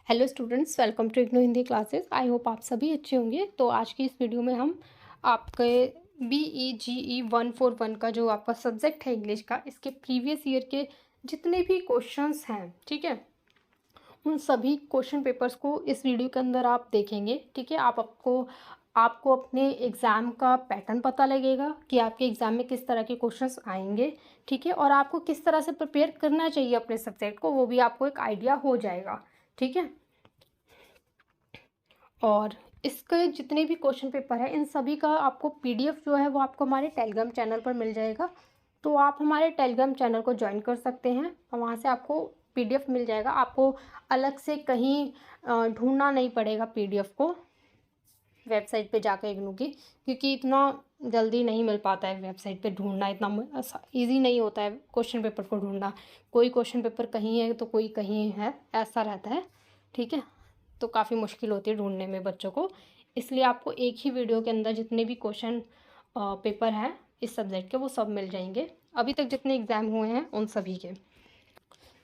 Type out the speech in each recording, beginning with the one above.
Hello students, welcome to IGNOU Hindi classes. I hope आप सभी अच्छे होंगे। तो आज की इस वीडियो में हम आपके BEGE 141 का जो आपका सब्जेक्ट है इंग्लिश का, इसके प्रीवियस ईयर के जितने भी क्वेश्चंस हैं, ठीक है, उन सभी क्वेश्चन पेपर्स को इस वीडियो के अंदर आप देखेंगे। ठीक है, आपको अपने एग्ज़ाम का पैटर्न पता लगेगा कि आपके एग्ज़ाम में किस तरह के क्वेश्चंस आएंगे। ठीक है, और आपको किस तरह से प्रिपेयर करना चाहिए अपने सब्जेक्ट को, वो भी आपको एक आइडिया हो जाएगा। ठीक है, और इसके जितने भी क्वेश्चन पेपर है, इन सभी का आपको PDF जो है वो आपको हमारे टेलीग्राम चैनल पर मिल जाएगा। तो आप हमारे टेलीग्राम चैनल को ज्वाइन कर सकते हैं और वहाँ से आपको PDF मिल जाएगा। आपको अलग से कहीं ढूंढना नहीं पड़ेगा PDF को वेबसाइट पे जाकर इग्नू की, क्योंकि इतना जल्दी नहीं मिल पाता है वेबसाइट पे ढूंढना, इतना ईजी नहीं होता है क्वेश्चन पेपर को ढूंढना। कोई क्वेश्चन पेपर कहीं है तो कोई कहीं है, ऐसा रहता है। ठीक है, तो काफ़ी मुश्किल होती है ढूंढने में बच्चों को। इसलिए आपको एक ही वीडियो के अंदर जितने भी क्वेश्चन पेपर हैं इस सब्जेक्ट के, वो सब मिल जाएंगे, अभी तक जितने एग्ज़ाम हुए हैं उन सभी के।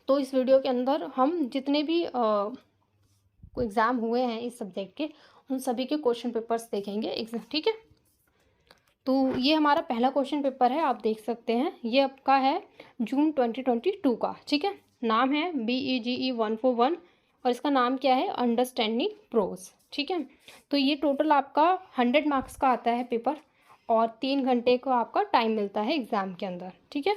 तो इस वीडियो के अंदर हम जितने भी एग्ज़ाम हुए हैं इस सब्जेक्ट के, उन सभी के क्वेश्चन पेपर्स देखेंगे एग्जाम। ठीक है, तो ये हमारा पहला क्वेश्चन पेपर है, आप देख सकते हैं। ये आपका है जून 2022 का। ठीक है, नाम है BEGE 141 और इसका नाम क्या है, अंडरस्टैंडिंग प्रोज। ठीक है, तो ये टोटल आपका 100 मार्क्स का आता है पेपर और 3 घंटे का आपका टाइम मिलता है एग्ज़ाम के अंदर। ठीक है,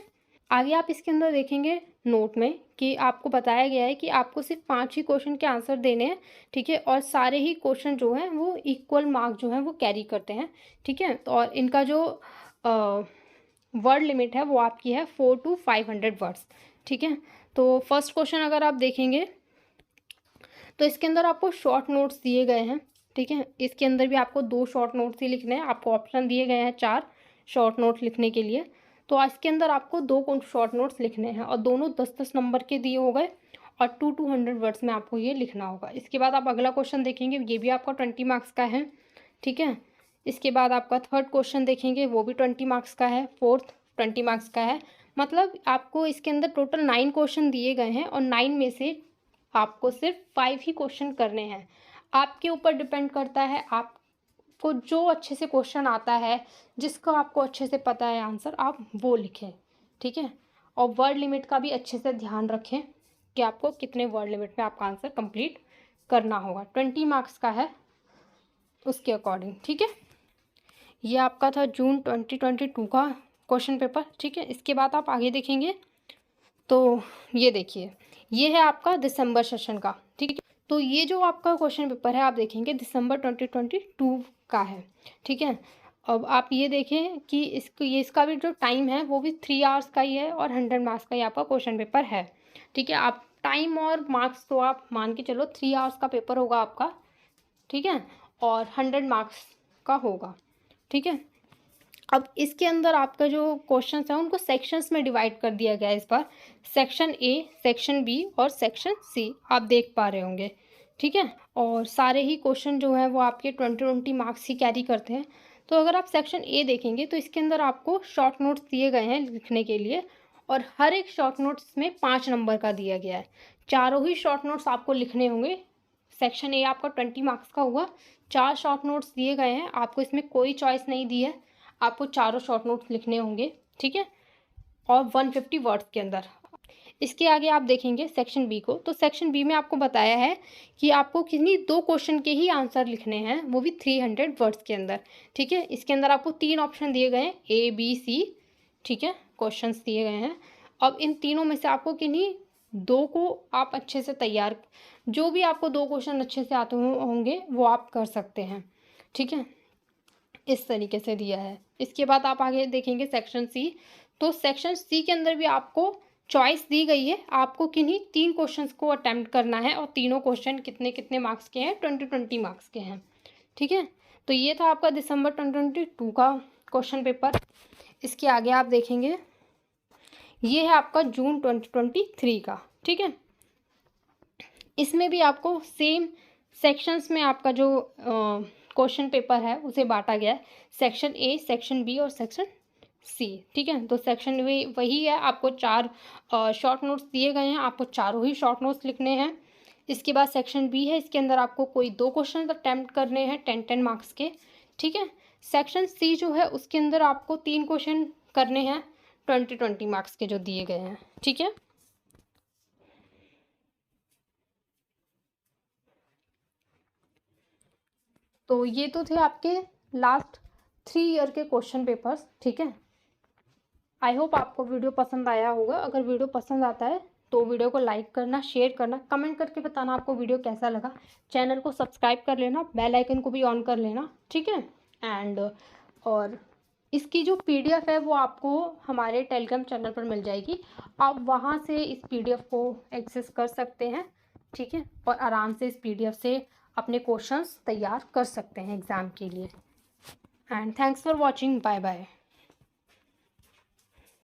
आगे आप इसके अंदर देखेंगे नोट में कि आपको बताया गया है कि आपको सिर्फ 5 ही क्वेश्चन के आंसर देने हैं। ठीक है, और सारे ही क्वेश्चन जो हैं वो इक्वल मार्क जो हैं वो कैरी करते हैं। ठीक है, तो और इनका जो वर्ड लिमिट है वो आपकी है 4 to 500 वर्ड्स। ठीक है, तो फर्स्ट क्वेश्चन अगर आप देखेंगे तो इसके अंदर आपको शॉर्ट नोट्स दिए गए हैं। ठीक है, इसके अंदर भी आपको 2 शॉर्ट नोट्स ही लिखने हैं। आपको ऑप्शन दिए गए हैं 4 शॉर्ट नोट लिखने के लिए। तो इसके अंदर आपको 2 शॉर्ट नोट्स लिखने हैं और दोनों 10-10 नंबर के दिए हो गए और 200 वर्ड्स में आपको ये लिखना होगा। इसके बाद आप अगला क्वेश्चन देखेंगे, ये भी आपका 20 मार्क्स का है। ठीक है, इसके बाद आपका थर्ड क्वेश्चन देखेंगे, वो भी 20 मार्क्स का है। फोर्थ 20 मार्क्स का है। मतलब आपको इसके अंदर टोटल 9 क्वेश्चन दिए गए हैं और 9 में से आपको सिर्फ 5 ही क्वेश्चन करने हैं। आपके ऊपर डिपेंड करता है, आपको जो अच्छे से क्वेश्चन आता है, जिसका आपको अच्छे से पता है आंसर, आप वो लिखें। ठीक है, और वर्ड लिमिट का भी अच्छे से ध्यान रखें कि आपको कितने वर्ड लिमिट में आपका आंसर कंप्लीट करना होगा। 20 मार्क्स का है उसके अकॉर्डिंग। ठीक है, ये आपका था जून 2022 का क्वेश्चन पेपर। ठीक है, इसके बाद आप आगे देखेंगे तो ये देखिए, ये है आपका दिसंबर सेशन का। ठीक है, तो ये जो आपका क्वेश्चन पेपर है आप देखेंगे दिसंबर 2022 का है। ठीक है, अब आप ये देखें कि इसका भी जो टाइम है वो भी 3 आवर्स का ही है और 100 मार्क्स का ही आपका क्वेश्चन पेपर है। ठीक है, आप टाइम और मार्क्स तो आप मान के चलो 3 आवर्स का पेपर होगा आपका। ठीक है, और 100 मार्क्स का होगा। ठीक है, अब इसके अंदर आपका जो क्वेश्चंस है उनको सेक्शंस में डिवाइड कर दिया गया है इस बार। सेक्शन A, सेक्शन B और सेक्शन C आप देख पा रहे होंगे। ठीक है, और सारे ही क्वेश्चन जो है वो आपके 20 मार्क्स ही कैरी करते हैं। तो अगर आप सेक्शन A देखेंगे तो इसके अंदर आपको शॉर्ट नोट्स दिए गए हैं लिखने के लिए और हर एक शॉर्ट नोट्स में 5 नंबर का दिया गया है। चारों ही शॉर्ट नोट्स आपको लिखने होंगे। सेक्शन A आपका 20 मार्क्स का हुआ, 4 शॉर्ट नोट्स दिए गए हैं, आपको इसमें कोई चॉइस नहीं दी है, आपको चारों शॉर्ट नोट्स लिखने होंगे। ठीक है, और 150 वर्ड्स के अंदर। इसके आगे आप देखेंगे सेक्शन B को, तो सेक्शन B में आपको बताया है कि आपको किन्हीं 2 क्वेश्चन के ही आंसर लिखने हैं, वो भी 300 वर्ड्स के अंदर। ठीक है, इसके अंदर आपको 3 ऑप्शन दिए गए हैं, A, B, C। ठीक है, क्वेश्चंस दिए गए हैं। अब इन तीनों में से आपको किन्हीं 2 को आप अच्छे से तैयार, जो भी आपको 2 क्वेश्चन अच्छे से आते होंगे वो आप कर सकते हैं। ठीक है, इस तरीके से दिया है। इसके बाद आप आगे देखेंगे सेक्शन C, तो सेक्शन C के अंदर भी आपको चॉइस दी गई है, आपको किन्हीं 3 क्वेश्चंस को अटेम्प्ट करना है और तीनों क्वेश्चन कितने कितने मार्क्स के हैं, 20 मार्क्स के हैं। ठीक है, तो ये था आपका दिसंबर 2022 का क्वेश्चन पेपर। इसके आगे आप देखेंगे ये है आपका जून 2023 का। ठीक है, इसमें भी आपको सेम सेक्शंस में आपका जो क्वेश्चन पेपर है उसे बांटा गया है, सेक्शन A, सेक्शन B और सेक्शन C। ठीक है, तो सेक्शन वही है, आपको 4 शॉर्ट नोट्स दिए गए हैं, आपको चारों ही शॉर्ट नोट्स लिखने हैं। इसके बाद सेक्शन बी है, इसके अंदर आपको कोई 2 क्वेश्चन अटेम्प्ट करने हैं 10-10 मार्क्स के, ठीक है। सेक्शन सी जो है उसके अंदर आपको 3 क्वेश्चन करने हैं 20-20 मार्क्स के जो दिए गए हैं, ठीक है। तो ये तो थे आपके लास्ट 3 ईयर के क्वेश्चन पेपर्स, ठीक है। आई होप आपको वीडियो पसंद आया होगा। अगर वीडियो पसंद आता है तो वीडियो को लाइक करना, शेयर करना, कमेंट करके बताना आपको वीडियो कैसा लगा। चैनल को सब्सक्राइब कर लेना, बेल आइकन को भी ऑन कर लेना, ठीक है। एंड और इसकी जो पीडीएफ है वो आपको हमारे टेलीग्राम चैनल पर मिल जाएगी। आप वहाँ से इस पीडीएफ को एक्सेस कर सकते हैं, ठीक है, और आराम से इस पीडीएफ से अपने क्वेश्चंस तैयार कर सकते हैं एग्ज़ाम के लिए। And thanks for watching, bye bye.